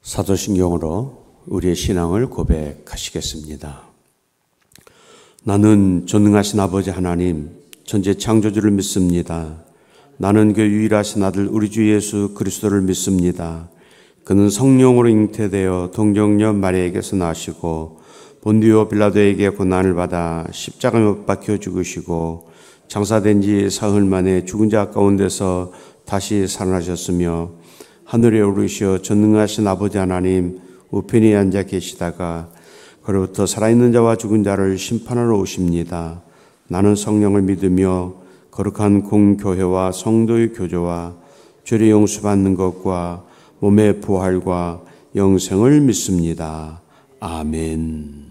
사도신경으로 우리의 신앙을 고백하시겠습니다. 나는 전능하신 아버지 하나님, 천지 창조주를 믿습니다. 나는 그 유일하신 아들 우리 주 예수 그리스도를 믿습니다. 그는 성령으로 잉태되어 동정녀 마리아에게서 나시고 본디오 빌라도에게 고난을 받아 십자가에 못 박혀 죽으시고 장사된 지 사흘 만에 죽은 자 가운데서 다시 살아나셨으며 하늘에 오르시어 전능하신 아버지 하나님 우편에 앉아 계시다가 그로부터 살아있는 자와 죽은 자를 심판하러 오십니다. 나는 성령을 믿으며 거룩한 공교회와 성도의 교조와 죄를 용서받는 것과 몸의 부활과 영생을 믿습니다. 아멘.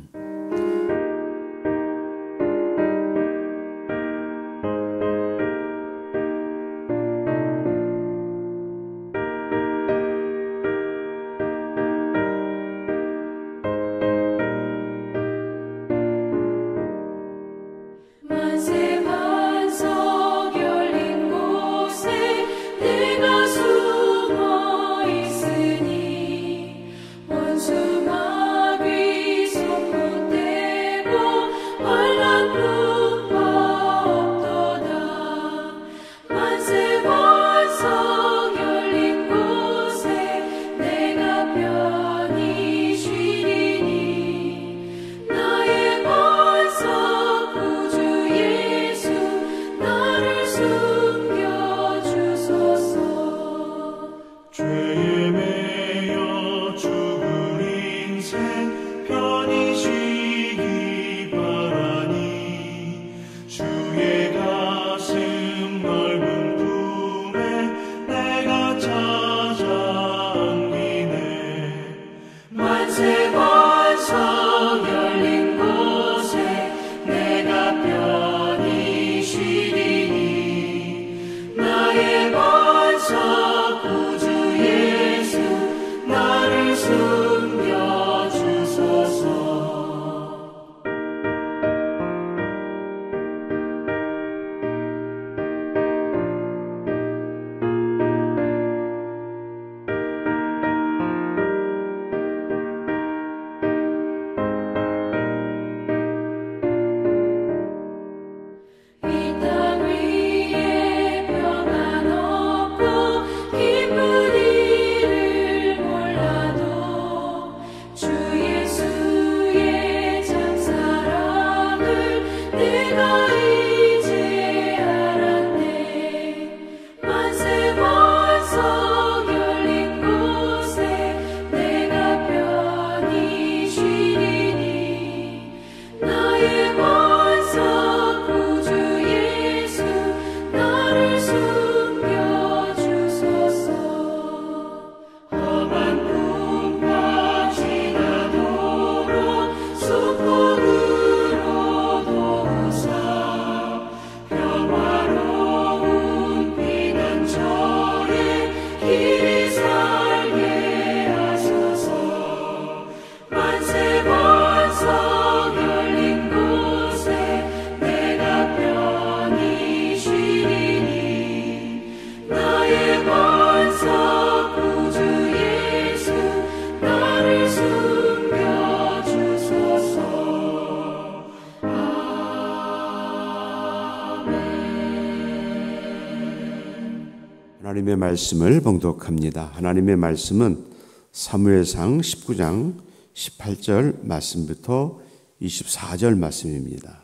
하나님의 말씀을 봉독합니다. 하나님의 말씀은 사무엘상 19장 18절 말씀부터 24절 말씀입니다.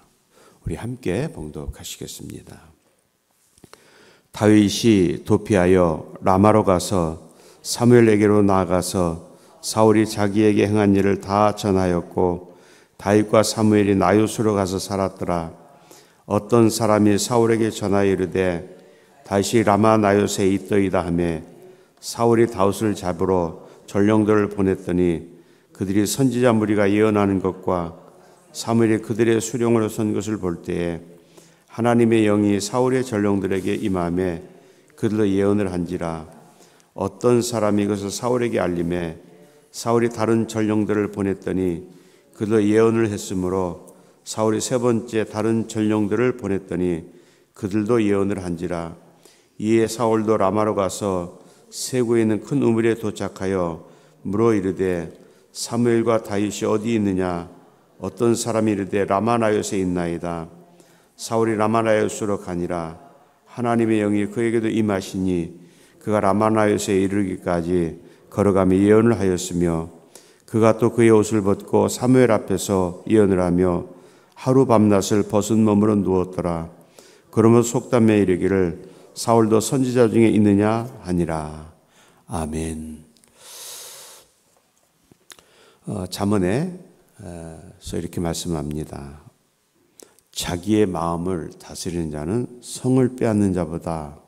우리 함께 봉독하시겠습니다. 다윗이 도피하여 라마로 가서 사무엘에게로 나아가서 사울이 자기에게 행한 일을 다 전하였고 다윗과 사무엘이 나요스로 가서 살았더라. 어떤 사람이 사울에게 전하여 이르되 다윗이 라마 나요스에 있더이다 하며 사울이 다윗을 잡으러 전령들을 보냈더니 그들이 선지자 무리가 예언하는 것과 사무엘이 그들의 수령으로 선 것을 볼 때에 하나님의 영이 사울의 전령들에게 임하며 그들로 예언을 한지라. 어떤 사람이 이것을 사울에게 알림해 사울이 다른 전령들을 보냈더니 그들로 예언을 했으므로 사울이 세 번째 다른 전령들을 보냈더니 그들도 예언을 한지라. 이에 사울도 라마로 가서 세구에 있는 큰 우물에 도착하여 물어 이르되 사무엘과 다윗이 어디 있느냐? 어떤 사람이 이르되 라마나요스에 있나이다. 사울이 라마나요스로 가니라. 하나님의 영이 그에게도 임하시니 그가 라마나요스에 이르기까지 걸어가며 예언을 하였으며 그가 또 그의 옷을 벗고 사무엘 앞에서 예언을 하며 하루 밤낮을 벗은 몸으로 누웠더라. 그러면 속담에 이르기를 사울도 선지자 중에 있느냐 하니라. 아멘. 잠언에서 이렇게 말씀합니다. 자기의 마음을 다스리는 자는 성을 빼앗는 자보다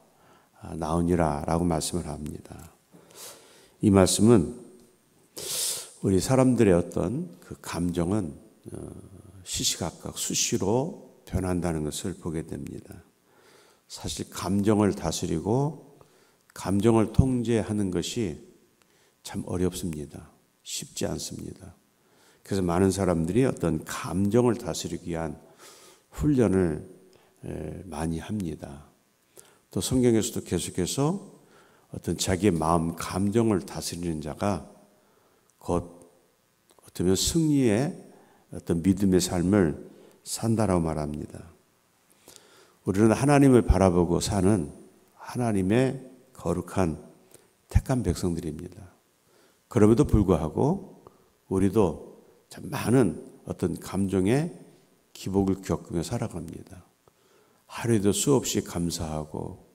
나으니라 라고 말씀을 합니다. 이 말씀은 우리 사람들의 어떤 그 감정은 시시각각 수시로 변한다는 것을 보게 됩니다. 사실 감정을 다스리고 감정을 통제하는 것이 참 어렵습니다. 쉽지 않습니다. 그래서 많은 사람들이 어떤 감정을 다스리기 위한 훈련을 많이 합니다. 또 성경에서도 계속해서 어떤 자기의 마음, 감정을 다스리는 자가 곧 어쩌면 승리의 어떤 믿음의 삶을 산다라고 말합니다. 우리는 하나님을 바라보고 사는 하나님의 거룩한 택한 백성들입니다. 그럼에도 불구하고 우리도 참 많은 어떤 감정의 기복을 겪으며 살아갑니다. 하루에도 수없이 감사하고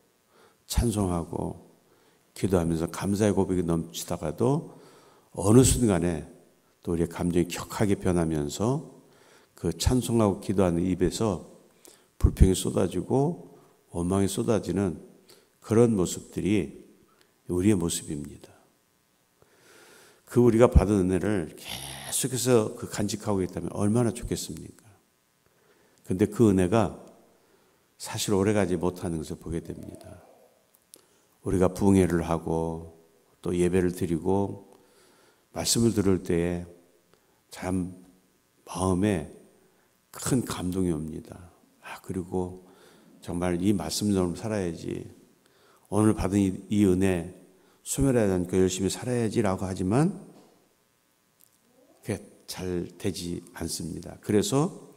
찬송하고 기도하면서 감사의 고백이 넘치다가도 어느 순간에 또 우리의 감정이 격하게 변하면서 그 찬송하고 기도하는 입에서 불평이 쏟아지고 원망이 쏟아지는 그런 모습들이 우리의 모습입니다. 그 우리가 받은 은혜를 계속해서 그 간직하고 있다면 얼마나 좋겠습니까? 근데 그 은혜가 사실 오래가지 못하는 것을 보게 됩니다. 우리가 부흥회를 하고 또 예배를 드리고 말씀을 들을 때에 참 마음에 큰 감동이 옵니다. 그리고 정말 이 말씀대로 살아야지, 오늘 받은 이 은혜 소멸하지 않고 열심히 살아야지라고 하지만 그게 잘 되지 않습니다. 그래서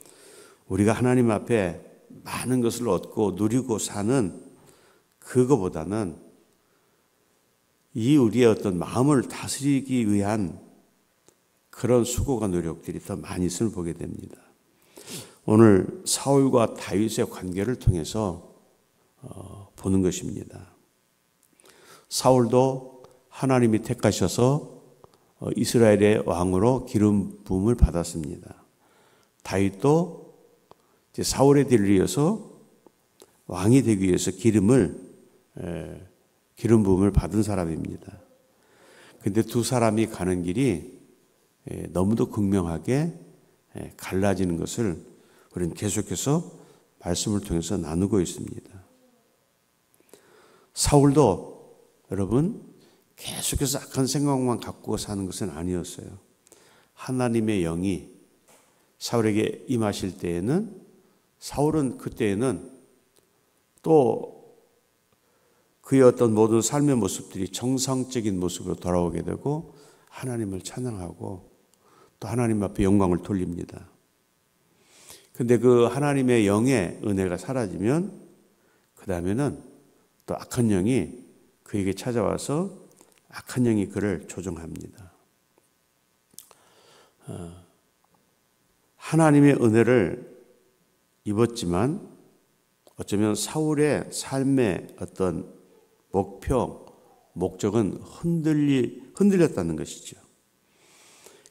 우리가 하나님 앞에 많은 것을 얻고 누리고 사는 그거보다는 이 우리의 어떤 마음을 다스리기 위한 그런 수고가 노력들이 더 많이 있음을 보게 됩니다. 오늘 사울과 다윗의 관계를 통해서 보는 것입니다. 사울도 하나님이 택하셔서 이스라엘의 왕으로 기름 부음을 받았습니다. 다윗도 이제 사울의 뒤를 이어서 왕이 되기 위해서 기름 부음을 받은 사람입니다. 근데 두 사람이 가는 길이 너무도 극명하게 갈라지는 것을 우리는 계속해서 말씀을 통해서 나누고 있습니다. 사울도 여러분 계속해서 악한 생각만 갖고 사는 것은 아니었어요. 하나님의 영이 사울에게 임하실 때에는 사울은 그때에는 또 그의 어떤 모든 삶의 모습들이 정상적인 모습으로 돌아오게 되고 하나님을 찬양하고 또 하나님 앞에 영광을 돌립니다. 근데 그 하나님의 영의 은혜가 사라지면 그 다음에는 또 악한 영이 그에게 찾아와서 악한 영이 그를 조종합니다. 하나님의 은혜를 입었지만 어쩌면 사울의 삶의 어떤 목표, 목적은 흔들렸다는 것이죠.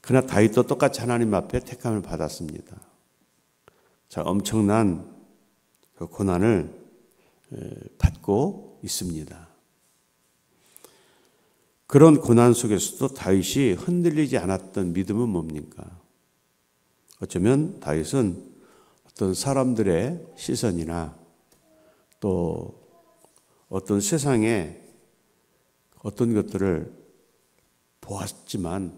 그러나 다윗도 똑같이 하나님 앞에 택함을 받았습니다. 자, 엄청난 그 고난을 받고 있습니다. 그런 고난 속에서도 다윗이 흔들리지 않았던 믿음은 뭡니까? 어쩌면 다윗은 어떤 사람들의 시선이나 또 어떤 세상의 어떤 것들을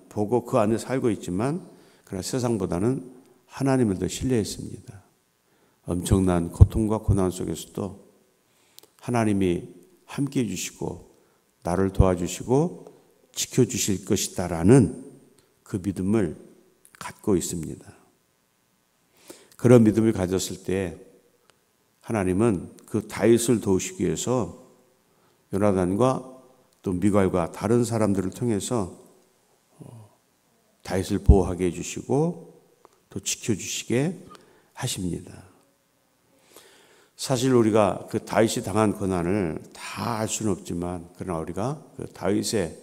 보고 그 안에 살고 있지만 그러나 세상보다는 하나님을 더 신뢰했습니다. 엄청난 고통과 고난 속에서도 하나님이 함께해 주시고 나를 도와주시고 지켜주실 것이다라는 그 믿음을 갖고 있습니다. 그런 믿음을 가졌을 때 하나님은 그 다윗을 도우시기 위해서 요나단과 또 미갈과 다른 사람들을 통해서 다윗을 보호하게 해주시고 또 지켜주시게 하십니다. 사실 우리가 그 다윗이 당한 고난을 다 알 수는 없지만 그러나 우리가 그 다윗의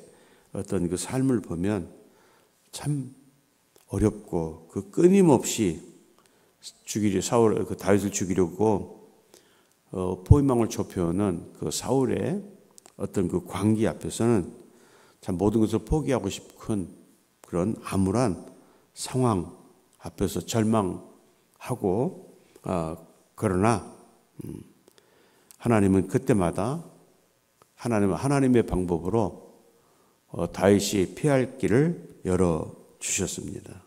어떤 그 삶을 보면 참 어렵고 그 끊임없이 사울 그 다윗을 죽이려고 포위망을 좁혀오는 그 사울의 어떤 그 광기 앞에서는 참 모든 것을 포기하고 싶은 그런 암울한 상황 앞에서 절망하고 그러나 하나님은 그때마다 하나님의 방법으로 다윗이 피할 길을 열어 주셨습니다.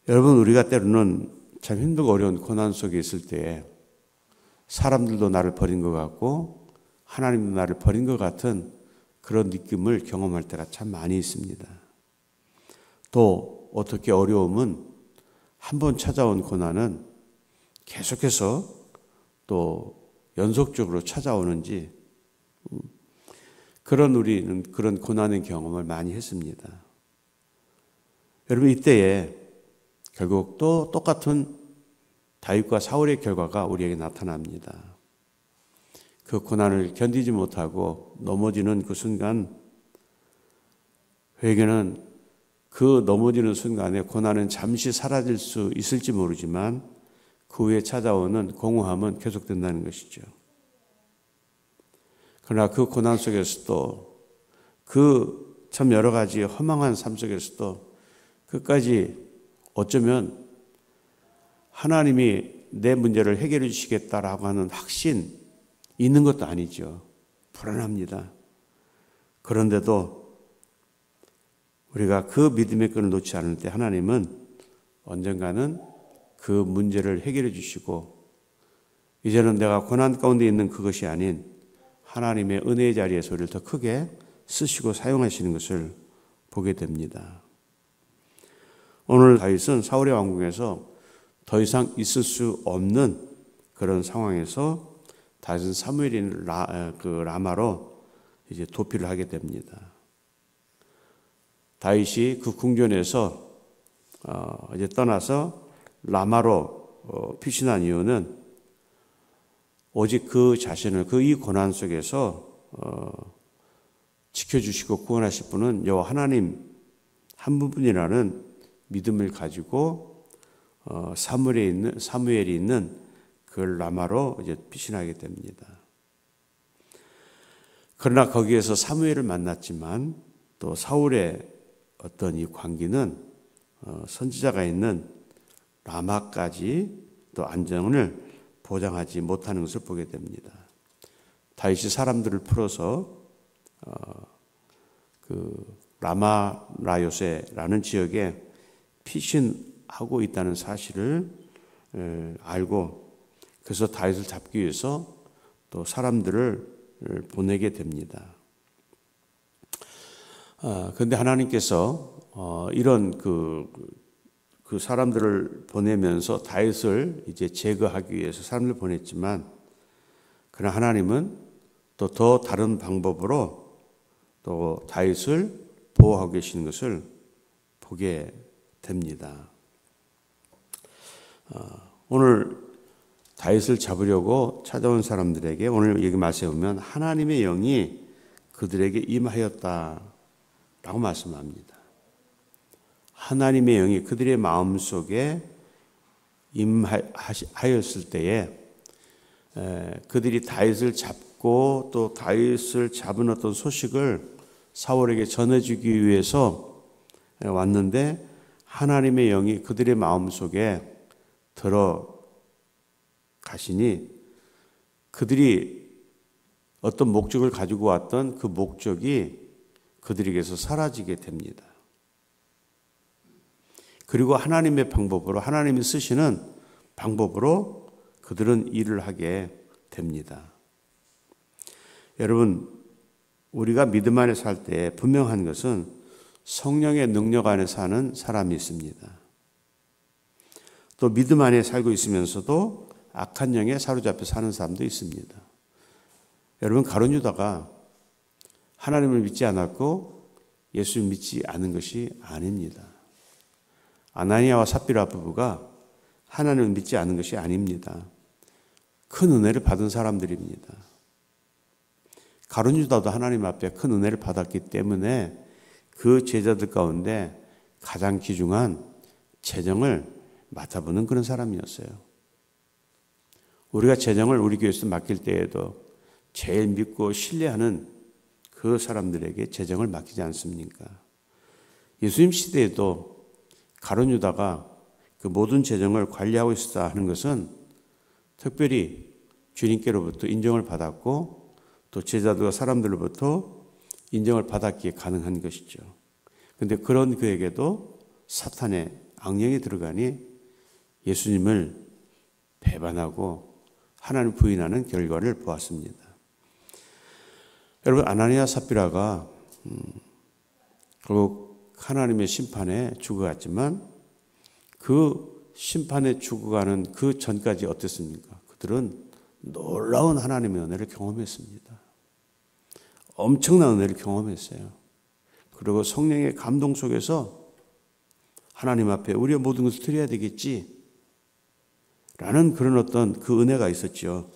여러분, 우리가 때로는 참 힘들고 어려운 고난 속에 있을 때 사람들도 나를 버린 것 같고 하나님도 나를 버린 것 같은 그런 느낌을 경험할 때가 참 많이 있습니다. 또 어떻게 어려움은 한번 찾아온 고난은 계속해서 또 연속적으로 찾아오는지 우리는 그런 고난의 경험을 많이 했습니다. 여러분, 이때에 결국 또 똑같은 다윗과 사울의 결과가 우리에게 나타납니다. 그 고난을 견디지 못하고 넘어지는 그 순간 회개는 그 넘어지는 순간에 고난은 잠시 사라질 수 있을지 모르지만 그 후에 찾아오는 공허함은 계속된다는 것이죠. 그러나 그 고난 속에서도 그 참 여러 가지 허망한 삶 속에서도 끝까지 어쩌면 하나님이 내 문제를 해결해 주시겠다라고 하는 확신 있는 것도 아니죠. 불안합니다. 그런데도 우리가 그 믿음의 끈을 놓지 않을 때 하나님은 언젠가는 그 문제를 해결해 주시고 이제는 내가 고난 가운데 있는 그것이 아닌 하나님의 은혜의 자리에서 우리를 더 크게 쓰시고 사용하시는 것을 보게 됩니다. 오늘 다윗은 사울의 왕궁에서 더 이상 있을 수 없는 그런 상황에서 다윗은 사무엘인 라마로 이제 도피를 하게 됩니다. 다윗이 그 궁전에서 이제 떠나서 라마로 피신한 이유는 오직 그 자신을 이 고난 속에서 지켜주시고 구원하실 분은 여호와 하나님 한 분뿐이라는 믿음을 가지고 사무엘이 있는 그 라마로 이제 피신하게 됩니다. 그러나 거기에서 사무엘을 만났지만 또 사울의 어떤 이 관계는 선지자가 있는 라마까지 또 안정을 보장하지 못하는 것을 보게 됩니다. 다윗이 사람들을 풀어서 그 라마라요세라는 지역에 피신하고 있다는 사실을 알고 그래서 다윗을 잡기 위해서 또 사람들을 보내게 됩니다. 그런데 하나님께서 이런 그 사람들을 보내면서 다윗을 이제 제거하기 위해서 사람을 보냈지만 그러나 하나님은 또 더 다른 방법으로 또 다윗을 보호하고 계시는 것을 보게 됩니다. 오늘 다윗을 잡으려고 찾아온 사람들에게 오늘 여기 말씀에 보면 하나님의 영이 그들에게 임하였다라고 말씀합니다. 하나님의 영이 그들의 마음속에 임하였을 때에 그들이 다윗을 잡고 또 다윗을 잡은 어떤 소식을 사울에게 전해주기 위해서 왔는데 하나님의 영이 그들의 마음속에 들어가시니 그들이 어떤 목적을 가지고 왔던 그 목적이 그들에게서 사라지게 됩니다. 그리고 하나님의 방법으로 하나님이 쓰시는 방법으로 그들은 일을 하게 됩니다. 여러분, 우리가 믿음 안에 살 때 분명한 것은 성령의 능력 안에 사는 사람이 있습니다. 또 믿음 안에 살고 있으면서도 악한 영에 사로잡혀 사는 사람도 있습니다. 여러분, 가룟 유다가 하나님을 믿지 않았고 예수를 믿지 않은 것이 아닙니다. 아나니아와 삽비라 부부가 하나님을 믿지 않은 것이 아닙니다. 큰 은혜를 받은 사람들입니다. 가룟 유다도 하나님 앞에 큰 은혜를 받았기 때문에 그 제자들 가운데 가장 귀중한 재정을 맡아보는 그런 사람이었어요. 우리가 재정을 우리 교회에서 맡길 때에도 제일 믿고 신뢰하는 그 사람들에게 재정을 맡기지 않습니까? 예수님 시대에도 가룟 유다가 그 모든 재정을 관리하고 있었다 하는 것은 특별히 주님께로부터 인정을 받았고 또 제자들과 사람들로부터 인정을 받았기에 가능한 것이죠. 그런데 그런 그에게도 사탄의 악령이 들어가니 예수님을 배반하고 하나님 부인하는 결과를 보았습니다. 여러분, 아나니아 삽비라가 결국 하나님의 심판에 죽어갔지만 그 심판에 죽어가는 그 전까지 어땠습니까? 그들은 놀라운 하나님의 은혜를 경험했습니다. 엄청난 은혜를 경험했어요. 그리고 성령의 감동 속에서 하나님 앞에 우리의 모든 것을 드려야 되겠지 라는 그런 어떤 그 은혜가 있었죠.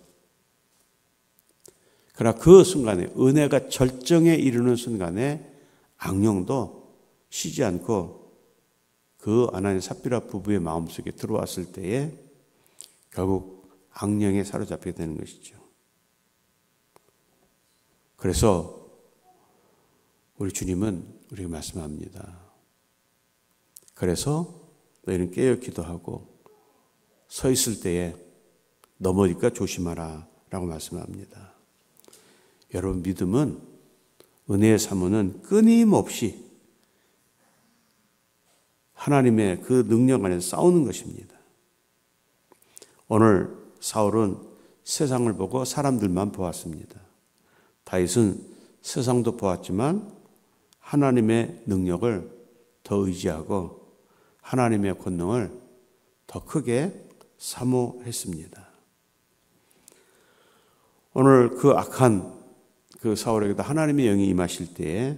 그러나 그 순간에 은혜가 절정에 이르는 순간에 악령도 쉬지 않고 그 아나니아 삽비라 부부의 마음속에 들어왔을 때에 결국 악령에 사로잡게 되는 것이죠. 그래서 우리 주님은 우리에게 말씀합니다. 그래서 너희는 깨어 기도하고 서 있을 때에 넘어질까 조심하라 라고 말씀합니다. 여러분, 믿음은 은혜의 사모는 끊임없이 하나님의 그 능력 안에서 싸우는 것입니다. 오늘 사울은 세상을 보고 사람들만 보았습니다. 다윗은 세상도 보았지만 하나님의 능력을 더 의지하고 하나님의 권능을 더 크게 사모했습니다. 오늘 그 악한 그 사울에게도 하나님의 영이 임하실 때에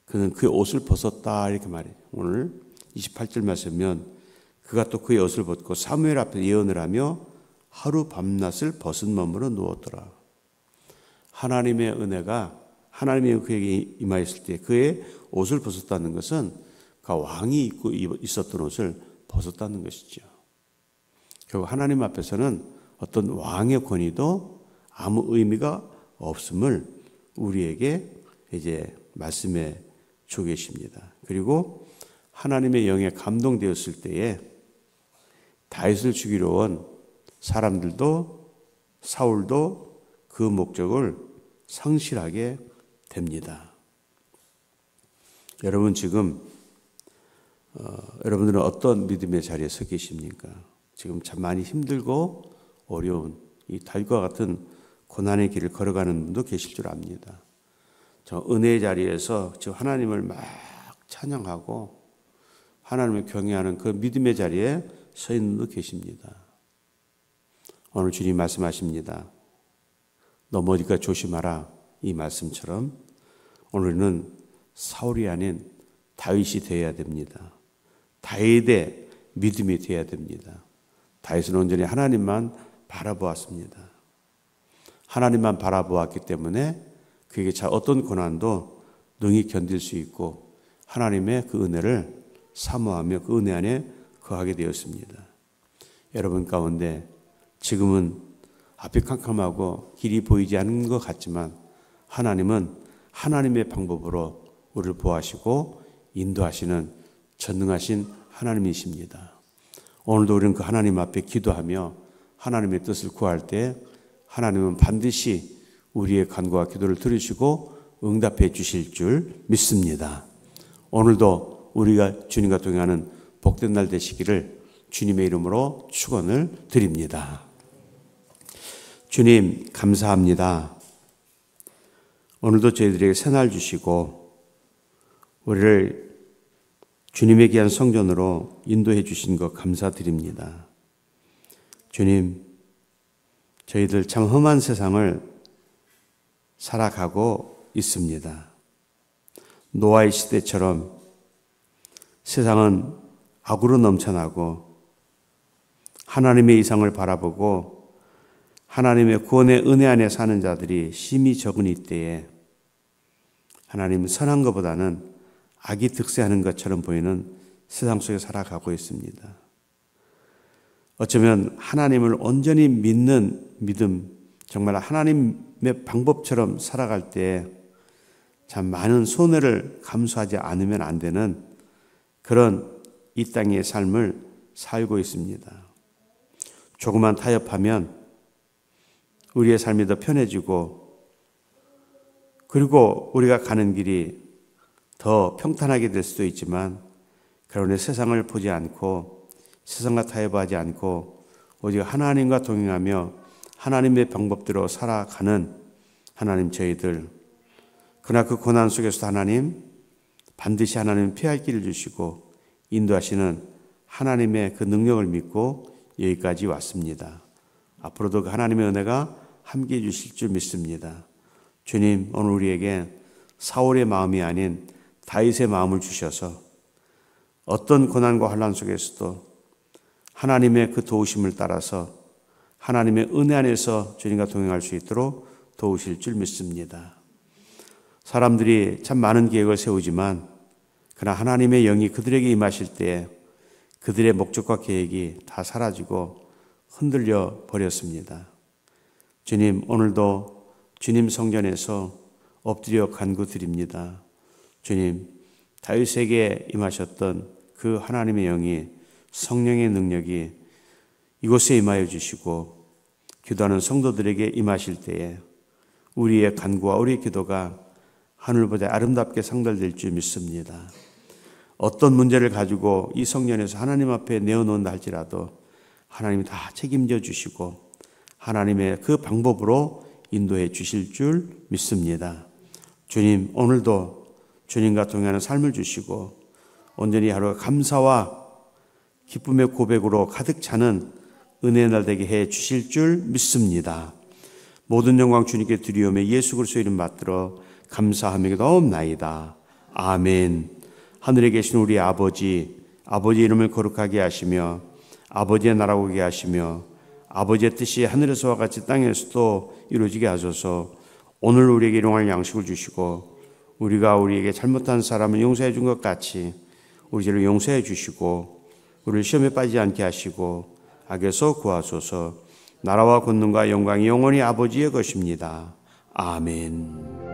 그는 그의 옷을 벗었다 이렇게 말해요. 오늘 28절 말씀이면 그가 또 그의 옷을 벗고 사무엘 앞에 예언을 하며 하루 밤낮을 벗은 몸으로 누웠더라. 하나님의 은혜가 하나님의 그에게 임하였을 때 그의 옷을 벗었다는 것은 그 왕이 입고 있었던 옷을 벗었다는 것이죠. 결국 하나님 앞에서는 어떤 왕의 권위도 아무 의미가 없음을 우리에게 이제 말씀해 주고 계십니다. 그리고 하나님의 영에 감동되었을 때에 다윗을 죽이려 온 사람들도 사울도 그 목적을 상실하게 됩니다. 여러분, 지금 여러분들은 어떤 믿음의 자리에 서 계십니까? 지금 참 많이 힘들고 어려운 이 다윗과 같은 고난의 길을 걸어가는 분도 계실 줄 압니다. 저 은혜의 자리에서 지금 하나님을 막 찬양하고 하나님을 경외하는 그 믿음의 자리에 서 있는 분도 계십니다. 오늘 주님 말씀하십니다. 넘어질까 조심하라 이 말씀처럼 오늘은 사울이 아닌 다윗이 되어야 됩니다. 다윗의 믿음이 되어야 됩니다. 다윗은 온전히 하나님만 바라보았습니다. 하나님만 바라보았기 때문에 그에게 어떤 고난도 능히 견딜 수 있고 하나님의 그 은혜를 사모하며 그 은혜 안에 거하게 되었습니다. 여러분 가운데 지금은 앞이 캄캄하고 길이 보이지 않는 것 같지만 하나님은 하나님의 방법으로 우리를 보호하시고 인도하시는 전능하신 하나님이십니다. 오늘도 우리는 그 하나님 앞에 기도하며 하나님의 뜻을 구할 때 하나님은 반드시 우리의 간구와 기도를 들으시고 응답해 주실 줄 믿습니다. 오늘도 우리가 주님과 동행하는 복된 날 되시기를 주님의 이름으로 축원을 드립니다. 주님 감사합니다. 오늘도 저희들에게 새날 주시고 우리를 주님의 귀한 성전으로 인도해 주신 것 감사드립니다. 주님, 저희들 참 험한 세상을 살아가고 있습니다. 노아의 시대처럼 세상은 악으로 넘쳐나고 하나님의 이상을 바라보고 하나님의 구원의 은혜 안에 사는 자들이 심히 적은 이때에 하나님은 선한 것보다는 악이 득세하는 것처럼 보이는 세상 속에 살아가고 있습니다. 어쩌면 하나님을 온전히 믿는 믿음, 정말 하나님의 방법처럼 살아갈 때 참 많은 손해를 감수하지 않으면 안 되는 그런 이 땅의 삶을 살고 있습니다. 조금만 타협하면 우리의 삶이 더 편해지고 그리고 우리가 가는 길이 더 평탄하게 될 수도 있지만 그러나 세상을 보지 않고 세상과 타협하지 않고 오직 하나님과 동행하며 하나님의 방법대로 살아가는 하나님 저희들, 그러나 그 고난 속에서도 하나님 반드시 하나님 피할 길을 주시고 인도하시는 하나님의 그 능력을 믿고 여기까지 왔습니다. 앞으로도 그 하나님의 은혜가 함께해 주실 줄 믿습니다. 주님, 오늘 우리에게 사울의 마음이 아닌 다윗의 마음을 주셔서 어떤 고난과 환난 속에서도 하나님의 그 도우심을 따라서 하나님의 은혜 안에서 주님과 동행할 수 있도록 도우실 줄 믿습니다. 사람들이 참 많은 계획을 세우지만 그러나 하나님의 영이 그들에게 임하실 때 그들의 목적과 계획이 다 사라지고 흔들려 버렸습니다. 주님, 오늘도 주님 성전에서 엎드려 간구드립니다. 주님, 다윗에게 임하셨던 그 하나님의 영이, 성령의 능력이 이곳에 임하여 주시고 기도하는 성도들에게 임하실 때에 우리의 간구와 우리의 기도가 하늘보다 아름답게 상달될 줄 믿습니다. 어떤 문제를 가지고 이 성전에서 하나님 앞에 내어놓는다 할지라도 하나님이 다 책임져 주시고 하나님의 그 방법으로 인도해 주실 줄 믿습니다. 주님, 오늘도 주님과 동행하는 삶을 주시고 온전히 하루가 감사와 기쁨의 고백으로 가득 차는 은혜의 날 되게 해 주실 줄 믿습니다. 모든 영광 주님께 드리오며 예수 그리스도의 이름 받들어 감사하며 기도하옵나이다. 아멘. 하늘에 계신 우리 아버지, 아버지 이름을 거룩하게 하시며 아버지의 나라가 오게 하시며 아버지의 뜻이 하늘에서와 같이 땅에서도 이루어지게 하소서. 오늘 우리에게 일용할 양식을 주시고 우리가 우리에게 잘못한 사람을 용서해 준 것 같이 우리 죄를 용서해 주시고 우리를 시험에 빠지지 않게 하시고 악에서 구하소서. 나라와 권능과 영광이 영원히 아버지의 것입니다. 아멘.